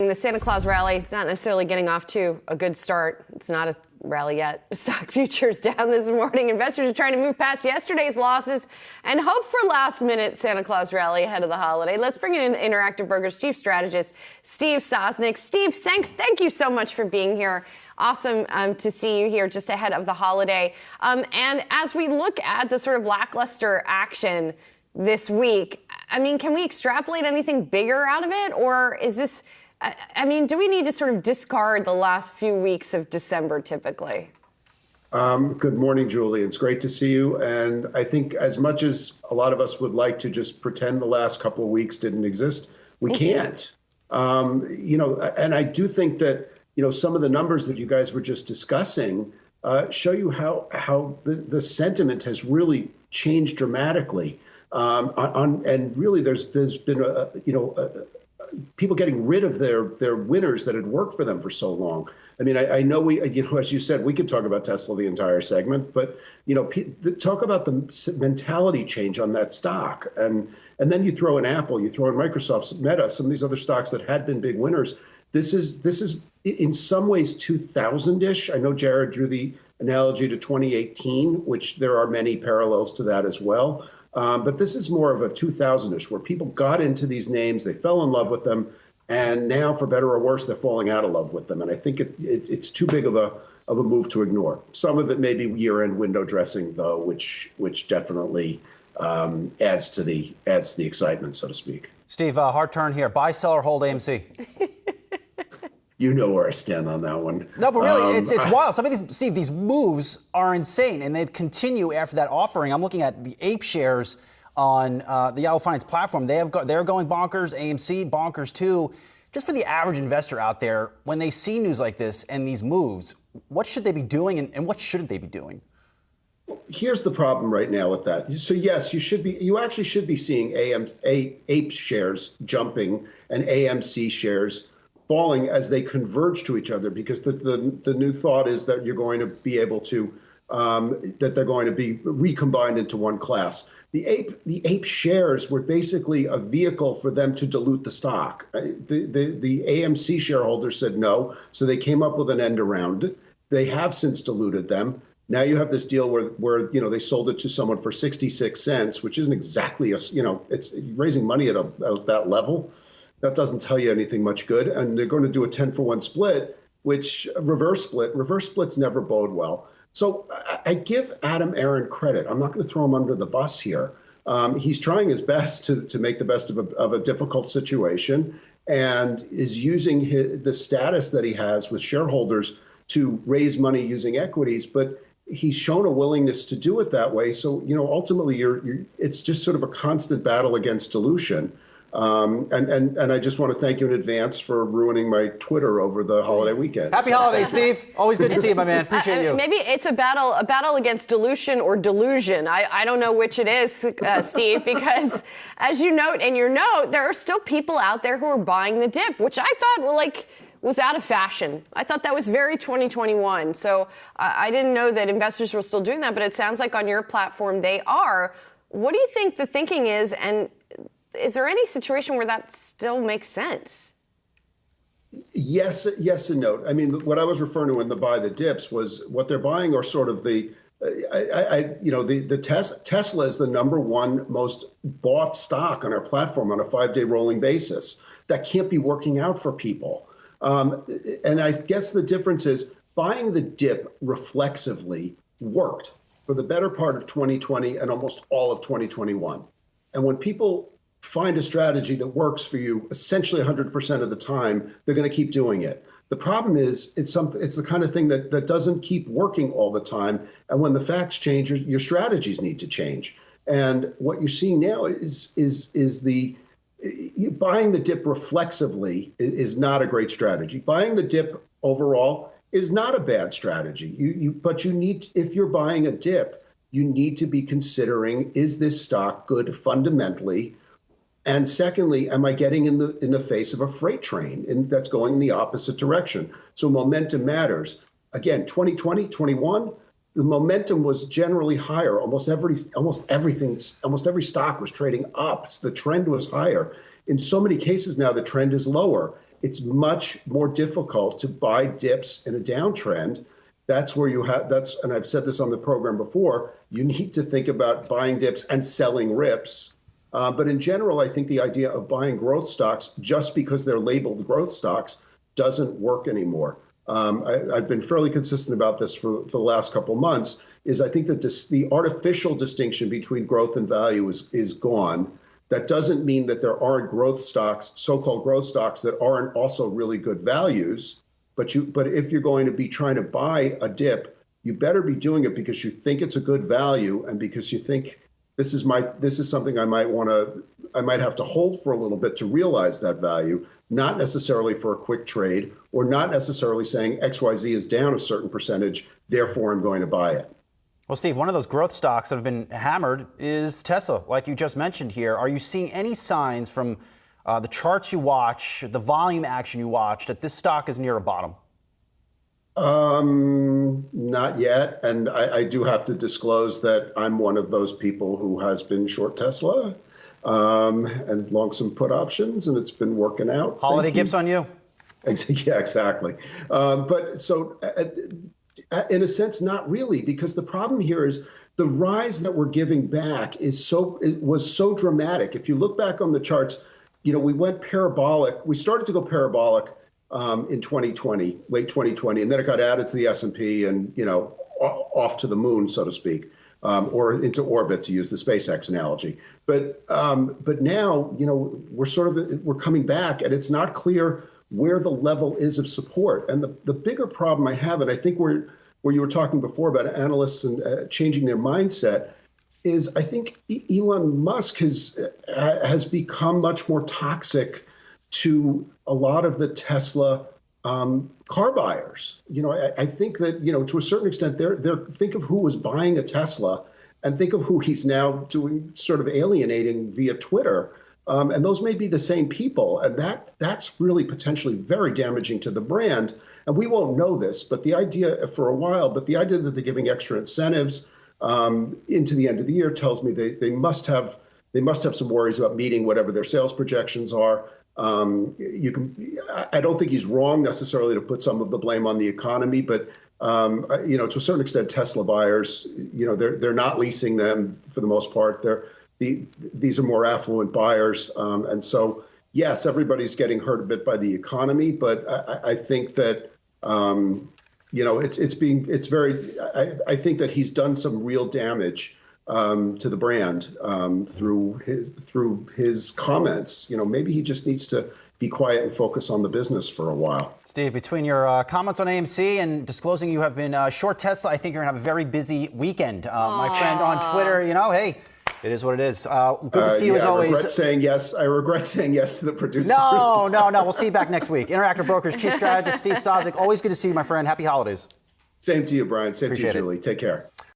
The Santa Claus rally not necessarily getting off to a good start. It's not a rally yet. Stock futures down this morning. Investors are trying to move past yesterday's losses and hope for last-minute Santa Claus rally ahead of the holiday. Let's bring in Interactive Brokers chief strategist Steve Sosnick. Steve, thank you so much for being here. Awesome to see you here just ahead of the holiday. And as we look at the sort of lackluster action this week, I mean, can we extrapolate anything bigger out of it? Or is this, I mean, do we need to sort of discard the last few weeks of December typically? Good morning, Julie. It's great to see you. And I think as much as a lot of us would like to just pretend the last couple of weeks didn't exist, we can't. And I do think that, some of the numbers that you guys were just discussing show you how the sentiment has really changed dramatically. And really, there's been people getting rid of their winners that had worked for them for so long. I mean, I know as you said, we could talk about Tesla the entire segment, but talk about the mentality change on that stock, and then you throw in Apple, you throw in Microsoft, Meta, some of these other stocks that had been big winners. This is in some ways 2000-ish. I know Jared drew the analogy to 2018, which there are many parallels to that as well. But this is more of a 2000-ish, where people got into these names, they fell in love with them, and now, for better or worse, they're falling out of love with them. And I think it's too big of a move to ignore. Some of it may be year-end window dressing, though, which definitely adds to the excitement, so to speak. Steve, hard turn here. Buy, sell, or hold AMC. You know where I stand on that one. No, but really, it's wild. Some of these moves are insane, and they continue after that offering. I'm looking at the ape shares on the Yahoo Finance platform. They're going bonkers. AMC bonkers too. Just for the average investor out there, when they see news like this and these moves, what should they be doing, and what shouldn't they be doing? Here's the problem right now with that. So yes, you actually should be seeing ape shares jumping and AMC shares falling as they converge to each other, because the new thought is that you're going to be able to that they're going to be recombined into one class. The ape shares were basically a vehicle for them to dilute the stock. The AMC shareholders said no, so they came up with an end around it. They have since diluted them. Now you have this deal where they sold it to someone for 66 cents, which isn't exactly it's raising money at that level. That doesn't tell you anything much good. And they're going to do a 10-for-1 split, which reverse splits never bode well. So I give Adam Aron credit. I'm not going to throw him under the bus here. He's trying his best to make the best of a difficult situation, and is using the status that he has with shareholders to raise money using equities. But he's shown a willingness to do it that way. So, ultimately it's just sort of a constant battle against dilution. And I just want to thank you in advance for ruining my Twitter over the holiday weekend. Happy holidays, Steve. Always good to see you, my man. Appreciate you. Maybe it's a battle against dilution or delusion. I don't know which it is, Steve, because as you note in your note, there are still people out there who are buying the dip, which I thought was out of fashion. I thought that was very 2021. So I didn't know that investors were still doing that, but it sounds like on your platform they are. What do you think the thinking is, and is there any situation where that still makes sense? Yes and no. I mean, what I was referring to in the buy the dips was what they're buying are sort of the Tesla is the number one most bought stock on our platform on a 5-day rolling basis. That can't be working out for people. And I guess the difference is buying the dip reflexively worked for the better part of 2020 and almost all of 2021. And when people find a strategy that works for you essentially 100% of the time, they're going to keep doing it. The problem is it's the kind of thing that doesn't keep working all the time. And when the facts change, your strategies need to change. And what you're seeing now is buying the dip reflexively is not a great strategy. Buying the dip overall is not a bad strategy. But you need, if you're buying a dip, you need to be considering, is this stock good fundamentally? And secondly, am I getting in the face of a freight train that's going in the opposite direction? So momentum matters. Again, 2020, 21, the momentum was generally higher. Almost every stock was trading up. So the trend was higher. In so many cases now, the trend is lower. it's much more difficult to buy dips in a downtrend. That's where and I've said this on the program before, you need to think about buying dips and selling rips. But in general, I think the idea of buying growth stocks just because they're labeled growth stocks doesn't work anymore. I've been fairly consistent about this for the last couple of months, is I think that the artificial distinction between growth and value is gone. That doesn't mean that there aren't growth stocks, so-called growth stocks, that aren't also really good values. But if you're going to be trying to buy a dip, you better be doing it because you think it's a good value and because you think this is something I might have to hold for a little bit to realize that value, not necessarily for a quick trade, or not necessarily saying XYZ is down a certain percentage, therefore I'm going to buy it. Well, Steve, one of those growth stocks that have been hammered is Tesla, like you just mentioned here. Are you seeing any signs from the charts you watch, the volume action you watch, that this stock is near a bottom? Not yet. And I do have to disclose that I'm one of those people who has been short Tesla and long some put options, and it's been working out. Holiday gifts on you. Yeah, exactly. But so in a sense, not really, because the problem here is the rise that we're giving back was so dramatic. If you look back on the charts, we went parabolic. We started to go parabolic in 2020, late 2020, and then it got added to the S&P and, off to the moon, so to speak, or into orbit, to use the SpaceX analogy. But now, we're coming back, and it's not clear where the level is of support. And the bigger problem I have, and I think where you were talking before about analysts and changing their mindset, is I think Elon Musk has become much more toxic to a lot of the Tesla car buyers. I think that, to a certain extent, think of who was buying a Tesla and think of who he's now doing sort of alienating via Twitter. And those may be the same people. And that's really potentially very damaging to the brand. And we won't know this, but the idea for a while, but the idea that they're giving extra incentives into the end of the year tells me they must have some worries about meeting whatever their sales projections are. I don't think he's wrong necessarily to put some of the blame on the economy, but to a certain extent, Tesla buyers, they're not leasing them for the most part. These are more affluent buyers, and so yes, everybody's getting hurt a bit by the economy, but I think that I think that he's done some real damage to the brand through his comments. Maybe he just needs to be quiet and focus on the business for a while. Steve, between your comments on AMC and disclosing you have been short Tesla, I think you're going to have a very busy weekend. My friend on Twitter, hey, it is what it is. Good to see you as always. I regret saying yes to the producers. No. We'll see you back next week. Interactive Brokers Chief Strategist Steve Sosik. Always good to see you, my friend. Happy holidays. Same to you, Brian. Same Appreciate to you, Julie. Take care.